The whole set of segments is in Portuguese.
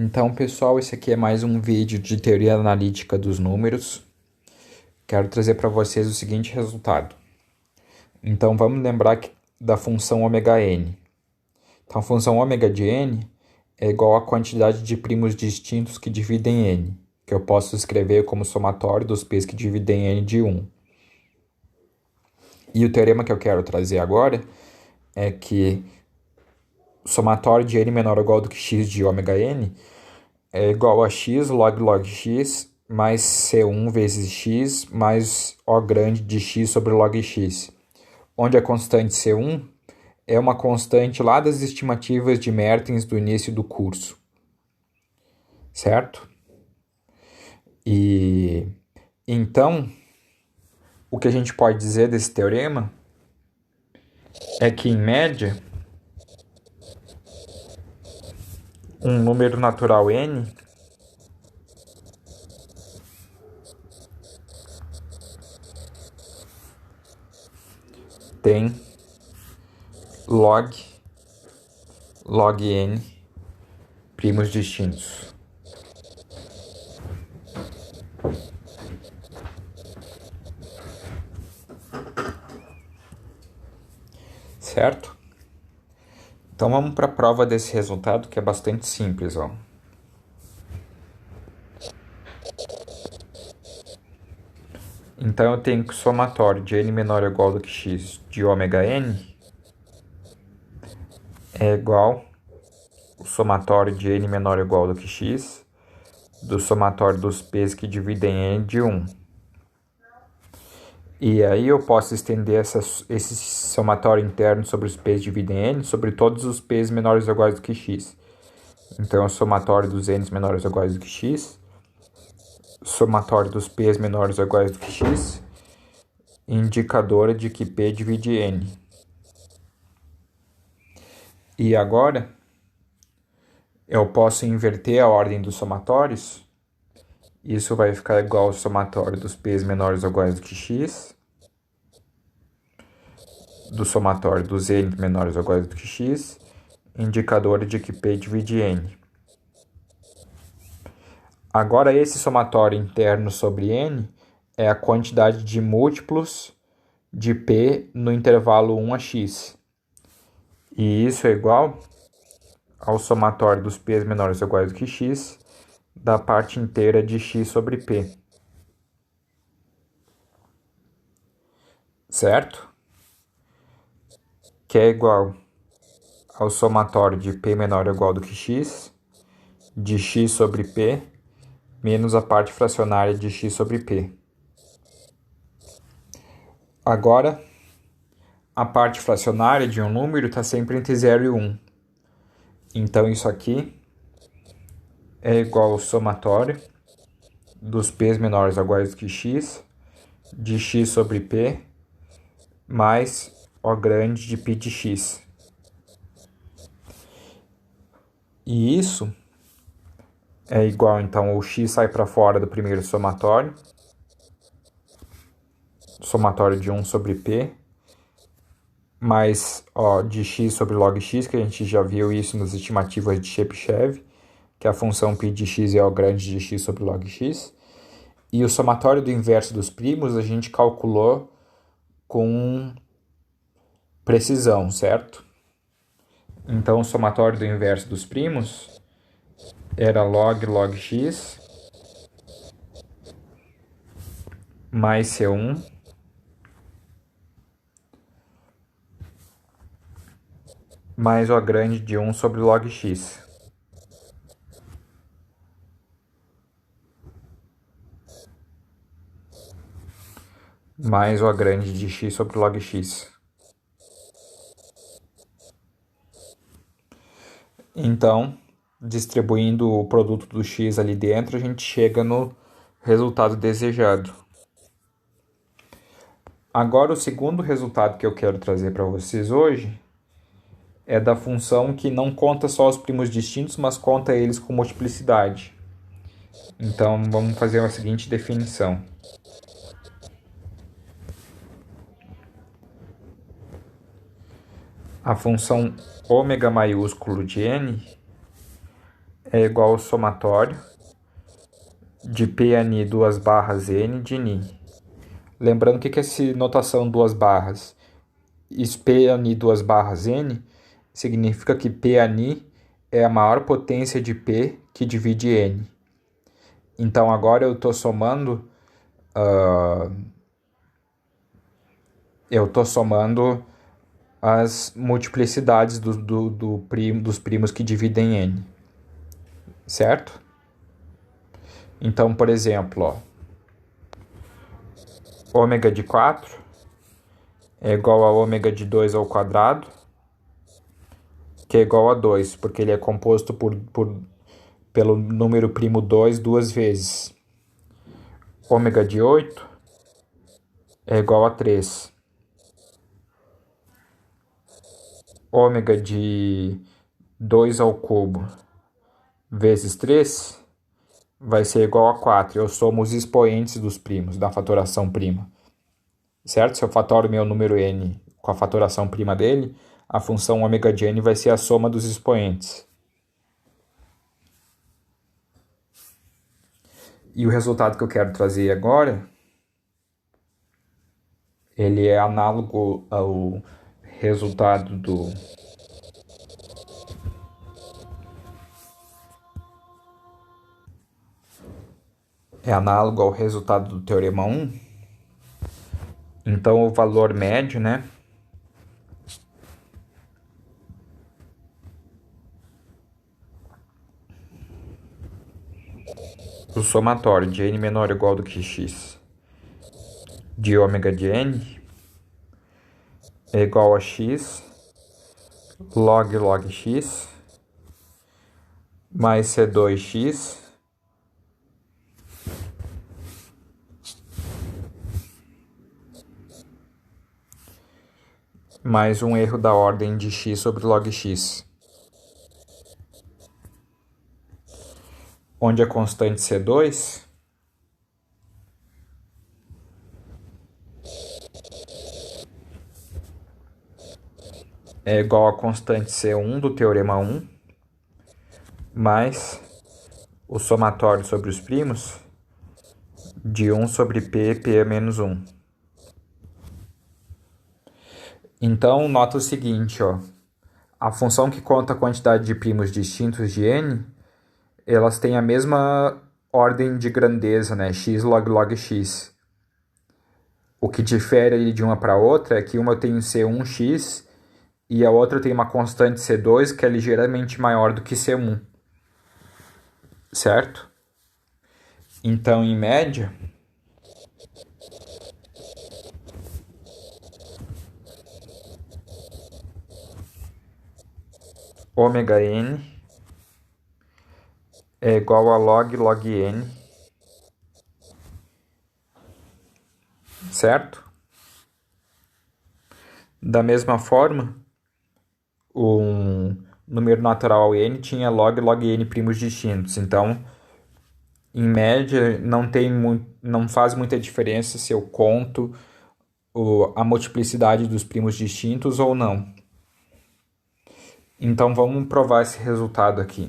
Então, pessoal, esse aqui é mais um vídeo de teoria analítica dos números. Quero trazer para vocês o seguinte resultado. Então, vamos lembrar da função ômega-n. Então, a função ômega de n é igual à quantidade de primos distintos que dividem n, que eu posso escrever como somatório dos p's que dividem n de 1. E o teorema que eu quero trazer agora é que o somatório de n menor ou igual do que x de ômega-n é igual a x log x mais C1 vezes x mais O grande de x sobre log x, onde a constante C1 é uma constante lá das estimativas de Mertens do início do curso, certo? E então, o que a gente pode dizer desse teorema é que, em média, um número natural n tem log n primos distintos. Certo? Então vamos para a prova desse resultado, que é bastante simples, ó. Então eu tenho que o somatório de n menor ou igual do que x de ômega n é igual ao somatório de n menor ou igual do que x do somatório dos p's que dividem n de 1. E aí eu posso estender esse somatório interno sobre os p's dividem n sobre todos os p's menores ou iguais do que x. Então, o somatório dos n's menores ou iguais do que x, somatório dos p's menores ou iguais do que x, indicadora de que p divide n. E agora, eu posso inverter a ordem dos somatórios. Isso vai ficar igual ao somatório dos p's menores ou iguais do que x, do somatório dos n menores ou iguais do que x, indicadora de que p divide n. Agora, esse somatório interno sobre n é a quantidade de múltiplos de p no intervalo 1 a x. E isso é igual ao somatório dos p's menores ou iguais do que x da parte inteira de x sobre p. Certo? Que é igual ao somatório de p menor ou igual do que x de x sobre p menos a parte fracionária de x sobre p. Agora, a parte fracionária de um número está sempre entre 0 e 1. Então, isso aqui é igual ao somatório dos p's menores ou iguais do que x de x sobre p mais O grande de π de x. E isso é igual, então, o x sai para fora do primeiro somatório, somatório de 1 sobre p, mais O de x sobre log x, que a gente já viu isso nas estimativas de Chebyshev, que a função π de x é O grande de x sobre log x. E o somatório do inverso dos primos a gente calculou com precisão, certo? Então, o somatório do inverso dos primos era log x mais C1 mais O grande de 1 sobre log x. Mais O grande de x sobre log x. Então, distribuindo o produto do x ali dentro, a gente chega no resultado desejado. Agora, o segundo resultado que eu quero trazer para vocês hoje é da função que não conta só os primos distintos, mas conta eles com multiplicidade. Então, vamos fazer a seguinte definição. A função ômega maiúsculo de n é igual ao somatório de P_Ni duas barras N de Ni. Lembrando o que é essa notação duas barras? Isso P_Ni duas barras N significa que P_Ni é a maior potência de P que divide N. Então agora eu estou somando as multiplicidades dos primos que dividem N, certo? Então, por exemplo, ômega de 4 é igual a ômega de 2 ao quadrado, que é igual a 2, porque ele é composto pelo número primo 2 duas vezes. Ômega de 8 é igual a 3. Ômega de 2 ao cubo vezes 3 vai ser igual a 4. Eu somo os expoentes dos primos, da fatoração prima. Certo? Se eu fatoro meu número n com a fatoração prima dele, a função ômega de n vai ser a soma dos expoentes. E o resultado que eu quero trazer agora, ele é análogo ao resultado do teorema 1. Então o valor médio, né, o somatório de n menor ou igual do que x de ômega de n é igual a x log x mais C2x mais um erro da ordem de x sobre log x, onde a constante C2 é igual à constante C1 do teorema 1, mais o somatório sobre os primos de 1 sobre P é menos 1. Então, nota o seguinte, ó. A função que conta a quantidade de primos distintos de n, elas têm a mesma ordem de grandeza, né? X log x. O que difere de uma para outra é que uma tem um C1x e a outra tem uma constante C2 que é ligeiramente maior do que C1. Certo? Então, em média, ômega n é igual a log n, certo? Da mesma forma, um número natural n tinha log n primos distintos. Então, em média, não faz muita diferença se eu conto a multiplicidade dos primos distintos ou não. Então, vamos provar esse resultado aqui.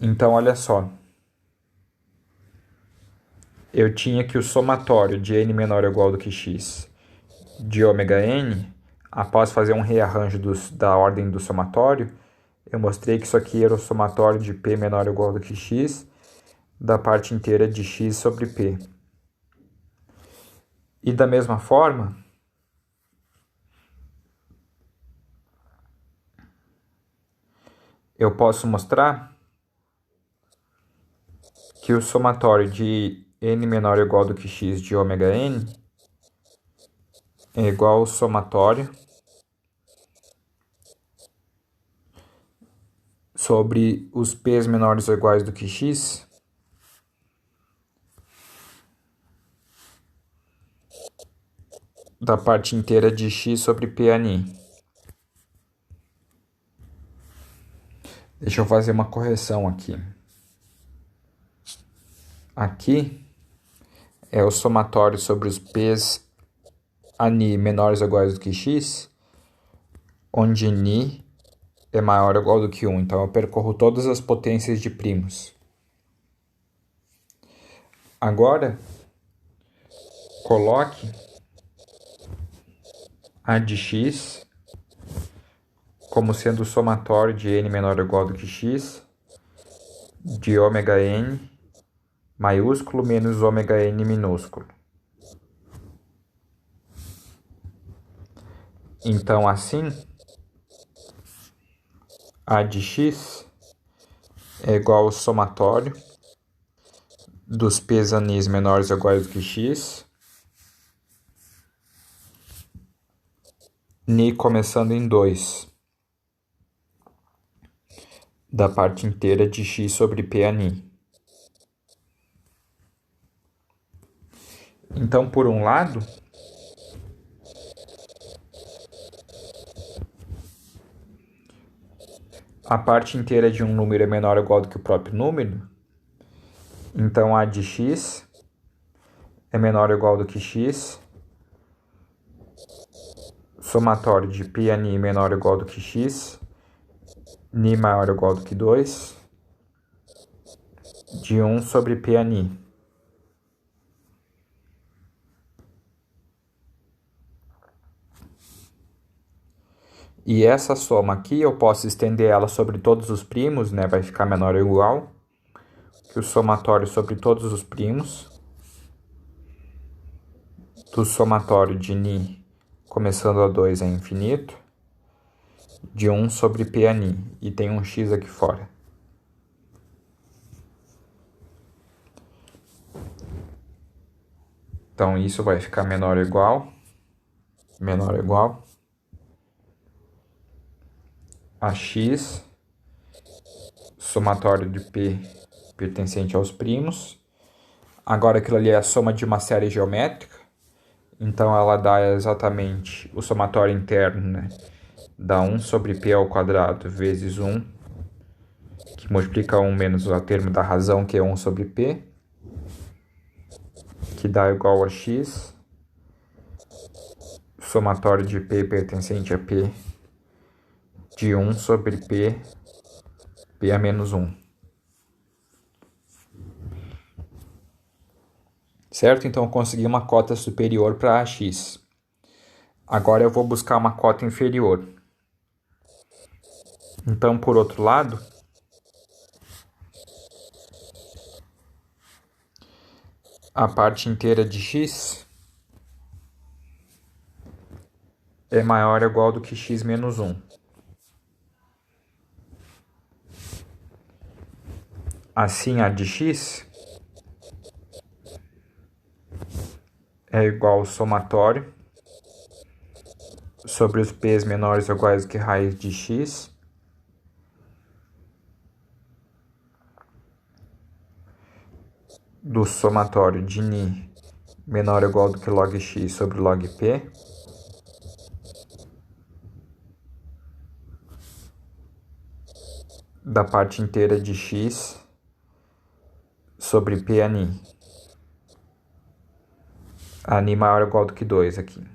Então, olha só. Eu tinha que o somatório de n menor ou igual do que x de ômega n, após fazer um rearranjo da ordem do somatório, eu mostrei que isso aqui era o somatório de p menor ou igual do que x da parte inteira de x sobre p. E da mesma forma, eu posso mostrar que o somatório de n menor ou igual do que x de ômega n é igual ao somatório sobre os p's menores ou iguais do que x da parte inteira de x sobre P_Ni. Deixa eu fazer uma correção aqui. Aqui é o somatório sobre os p's ani menores ou iguais do que x, onde Ni é maior ou igual do que 1. Então, eu percorro todas as potências de primos. Agora, coloque a de x como sendo o somatório de n menor ou igual do que x de ômega n maiúsculo menos ômega n minúsculo. Então, assim, a de x é igual ao somatório dos p's anis menores ou iguais do que x, Ni começando em 2, da parte inteira de x sobre p ani. Então, por um lado, a parte inteira de um número é menor ou igual do que o próprio número, então a de x é menor ou igual do que x, somatório de p ani menor ou igual do que x, Ni maior ou igual do que 2, de 1 sobre p ani. E essa soma aqui, eu posso estender ela sobre todos os primos, né? Vai ficar menor ou igual que o somatório sobre todos os primos do somatório de Ni, começando a 2 é infinito, de 1 sobre p ani. E tem um x aqui fora. Então, isso vai ficar menor ou igual a x, somatório de p pertencente aos primos. Agora, aquilo ali é a soma de uma série geométrica, então ela dá exatamente o somatório interno, né? Dá 1 sobre p ao quadrado vezes 1, que multiplica 1 menos o termo da razão, que é 1 sobre p, que dá igual a x, somatório de p pertencente a p, de 1 sobre p, p a menos 1. Certo? Então, eu consegui uma cota superior para AX. Agora, eu vou buscar uma cota inferior. Então, por outro lado, a parte inteira de x é maior ou igual do que x menos 1. Assim, a de x é igual ao somatório sobre os p's menores ou iguais do que raiz de x do somatório de Ni menor ou igual do que log x sobre log p da parte inteira de x sobre p ani. Ani maior ou igual do que 2 aqui.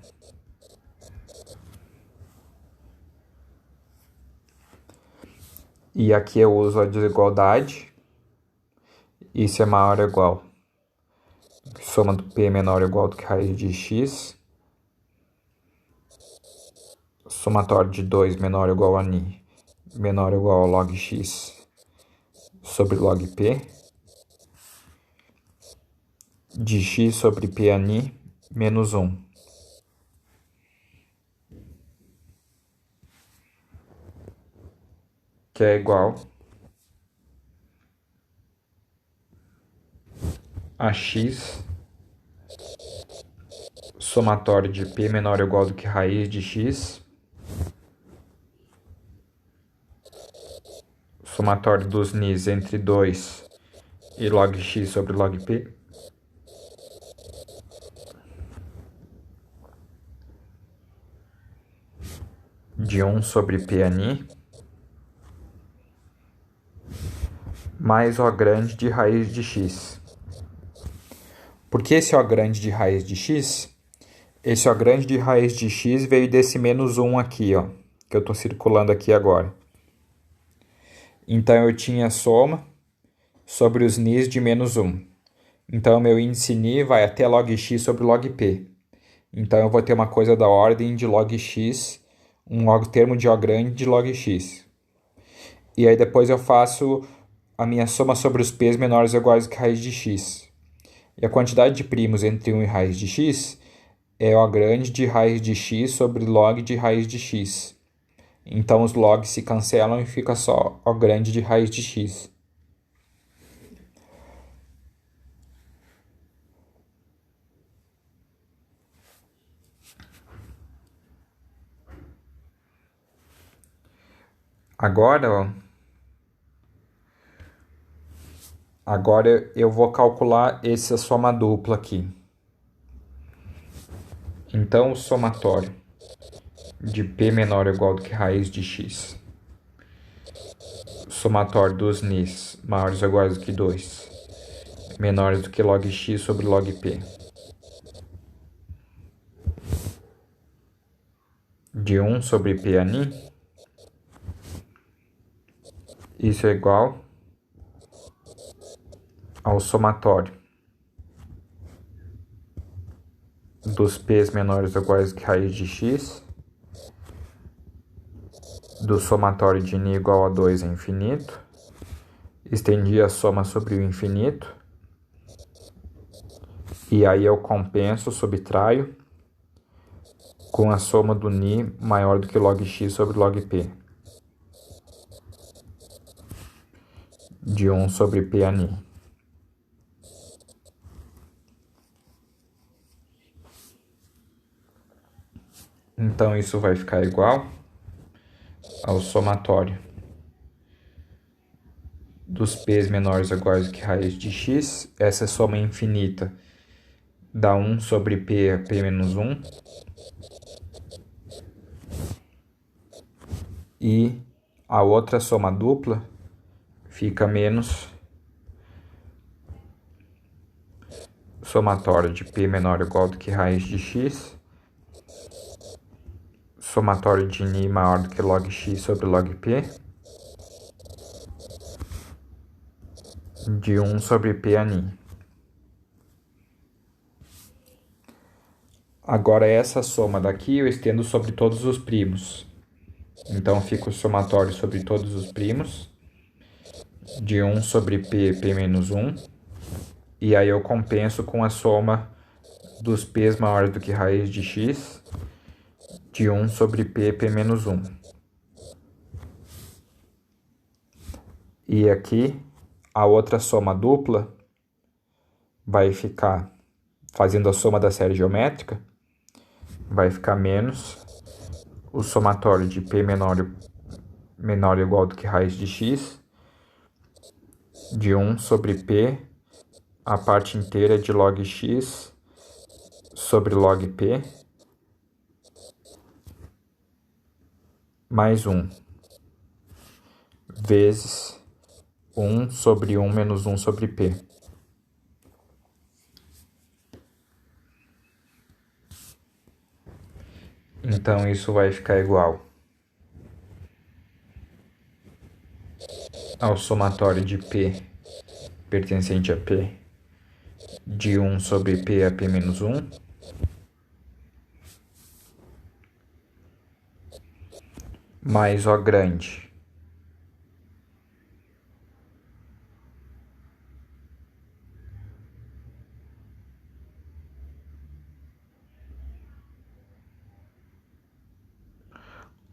E aqui eu uso a desigualdade. Isso é maior ou igual. Soma do p menor ou igual do que raiz de x. Somatório de 2 menor ou igual a Ni menor ou igual a log x sobre log p. De x sobre p ani menos 1. Que é igual a x somatório de p menor ou igual do que raiz de x, somatório dos Nis entre 2 e log x sobre log p, de 1 sobre p ani, mais O grande de raiz de x. Por que esse O grande de raiz de x? Esse O grande de raiz de x veio desse menos 1 aqui, ó. que eu estou circulando aqui agora. Então, eu tinha a soma sobre os Nis de menos 1. Então, meu índice Ni vai até log x sobre log p. Então, eu vou ter uma coisa da ordem de log x, um termo de O grande de log x. E aí depois eu faço a minha soma sobre os p's menores ou iguais que raiz de x. E a quantidade de primos entre 1 e raiz de x é O grande de raiz de x sobre log de raiz de x. Então os logs se cancelam e fica só O grande de raiz de x. Agora eu vou calcular essa soma dupla aqui. Então o somatório de p menor ou igual do que raiz de x, somatório dos Nis maiores ou iguais do que 2, menores do que log x sobre log p, de 1 sobre p a Ni, isso é igual ao somatório dos p's menores ou iguais do que raiz de x, do somatório de Ni igual a 2 é infinito, estendi a soma sobre o infinito, e aí eu compenso, subtraio, com a soma do Ni maior do que log x sobre log p, de 1 sobre p a Ni. Então isso vai ficar igual ao somatório dos p's menores ou iguais do que raiz de x, essa soma é infinita, dá 1 sobre p a p menos 1, e a outra soma dupla fica menos somatório de p menor ou igual do que raiz de x, somatório de Ni maior do que log x sobre log p, de 1 sobre p a Ni. Agora essa soma daqui eu estendo sobre todos os primos. Então fica o somatório sobre todos os primos, de 1 sobre p, p menos 1, e aí eu compenso com a soma dos p's maiores do que raiz de x, de 1 sobre p, p menos 1. E aqui, a outra soma dupla vai ficar, fazendo a soma da série geométrica, vai ficar menos o somatório de p menor ou igual do que raiz de x, de 1 sobre p, a parte inteira de log x sobre log p, mais 1, vezes 1 sobre 1 menos 1 sobre p. Então, isso vai ficar igual ao somatório de p pertencente a p, de 1 sobre p a p menos 1, mais O grande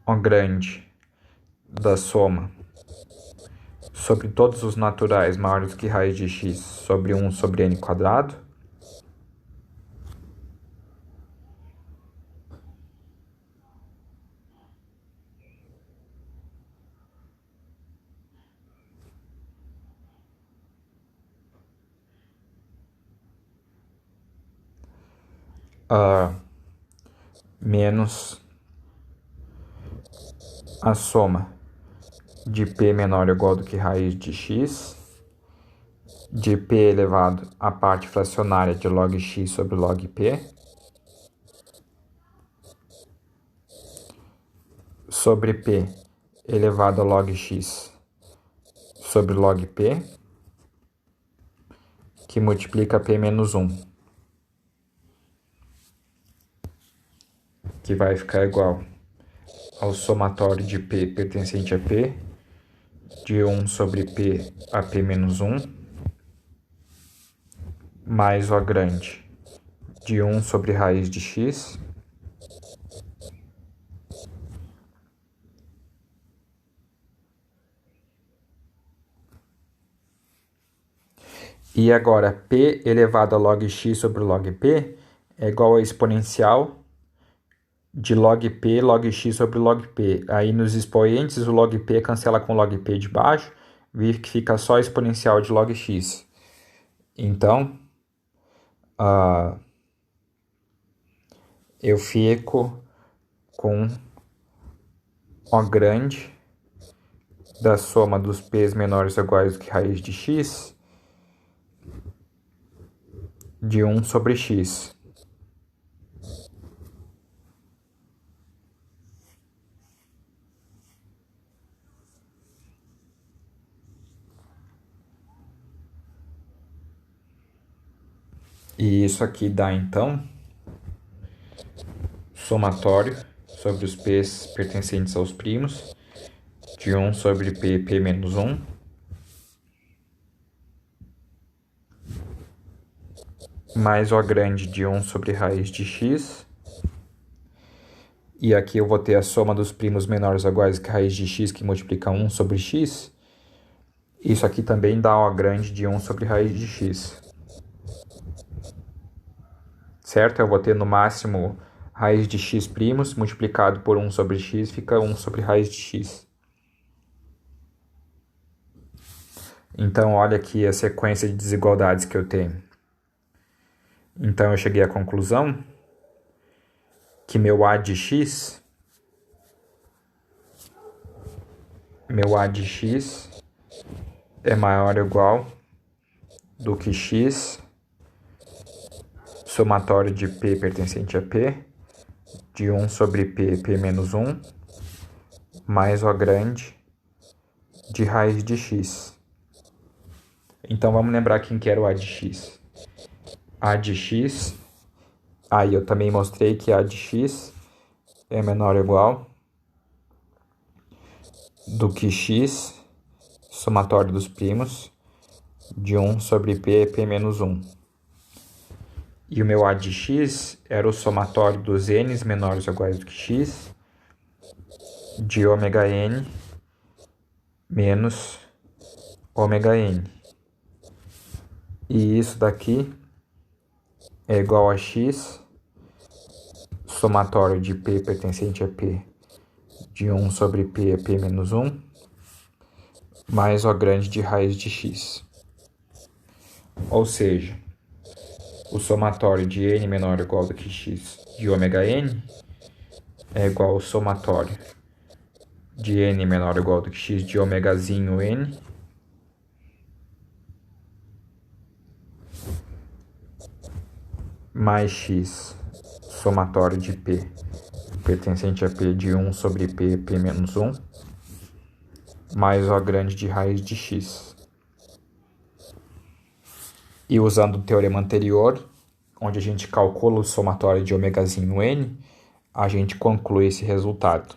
O grande da soma sobre todos os naturais maiores que raiz de x sobre 1 sobre n quadrado, menos a soma de p menor ou igual do que raiz de x, de p elevado à parte fracionária de log x sobre log p, sobre P elevado a log x sobre log P, que multiplica P menos 1, que vai ficar igual ao somatório de P pertencente a P, de 1 sobre P a P menos 1, mais O grande, de 1 sobre raiz de x, e agora P elevado a log x sobre log P é igual a exponencial de log P, log x sobre log P. Aí nos expoentes o log P cancela com log P de baixo, que fica só exponencial de log x. Então, eu fico com O grande da soma dos p's menores ou iguais do que raiz de x de 1 sobre x. E isso aqui dá, então, somatório sobre os p's pertencentes aos primos, de 1 sobre p, p menos 1, mais O grande de 1 sobre raiz de x, e aqui eu vou ter a soma dos primos menores ou iguais que raiz de x, que multiplica 1 sobre x. Isso aqui também dá O grande de 1 sobre raiz de x. Certo? Eu vou ter no máximo raiz de x' multiplicado por 1 sobre x, fica 1 sobre raiz de x. Então, olha aqui a sequência de desigualdades que eu tenho. Então, eu cheguei à conclusão que meu A de x é maior ou igual do que x, somatório de P pertencente a P, de 1 sobre P, P menos 1, mais O grande de raiz de x. Então, vamos lembrar quem que era o A de x. A de x, aí eu também mostrei que A de x é menor ou igual do que x, somatório dos primos, de 1 sobre P, P menos 1. E o meu A de x era o somatório dos n's menores ou iguais do que x, de ômega n menos ômega n. E isso daqui é igual a x, somatório de P pertencente a P, de 1 sobre P a P menos 1, mais O grande de raiz de x. Ou seja, o somatório de n menor ou igual do que x de ômega n é igual ao somatório de n menor ou igual do que x de ômegazinho n mais x, somatório de P pertencente a P de 1 sobre P, P menos 1, mais O grande de raiz de x. E usando o teorema anterior, onde a gente calcula o somatório de ômegazinho n, a gente conclui esse resultado.